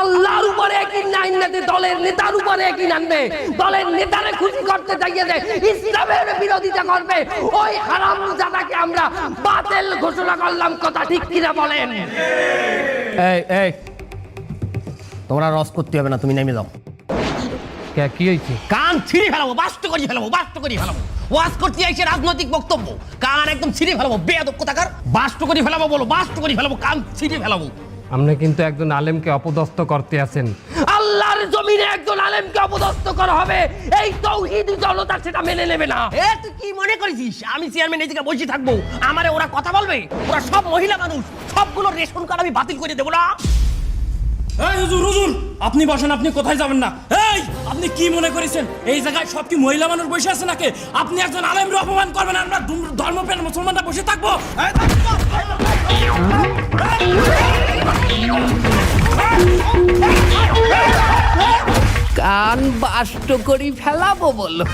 আল্লাহর উপরে একই নাই নাতে দলের নেতার উপরে একই নামবে, দলের নেতারে খুশি করতে চাইয়ে দেয়, ইসলামের বিরোধিতা করবে, ওই হারামজাদাকে আমরা বাতিল ঘোষণা করলাম। কথা ঠিক কিনা বলেন? এই এই তোমরা রস করতে হবে না, তুমি নেমে যাও। কি হয়েছে? কান ছিঁড়ে ফেলাবো, বাস্ত করি ফেলাবো, বাস্ত করি ফেলাবো। ওয়াজ করতে আইছে রাজনৈতিক বক্তব্য, কান একদম ছিঁড়ে ফেলাবো। বেয়াদব কোথাকার, বাস্ত করি ফেলাবো বলো, বাস্ত করি ফেলাবো, কান ছিঁড়ে ফেলাবো। আপনি কিন্তু একজন আলেমকে অপদস্থ করতে আছেন। আল্লাহর জমিনে একজন আলেমকে অপদস্থ করা হবে, এই তাওহীদি জনতা সেটা মেনে নেবে না। এ তুই কি মনে করেছিস আমি চেয়ারম্যান এই জায়গায় বসে থাকবো? আমারে ওরা কথা বলবে? ওরা সব মহিলা মানুষ, সবগুলো রেশন কার্ড আমি বাতিল করে দেবো না। এই হুজুর, হুজুর আপনি বসেন, আপনি কোথায় যাবেন না? এই আপনি কি মনে করেছেন এই জায়গায় সব কি মহিলা মানুষ বসে আছে নাকি? আপনি একজন আলেমকে অপমান করবেন, আমরা ধর্মপ্রাণ মুসলমানরা বসে থাকবো? কান বাষ্ট করি ফেলাবো বলো।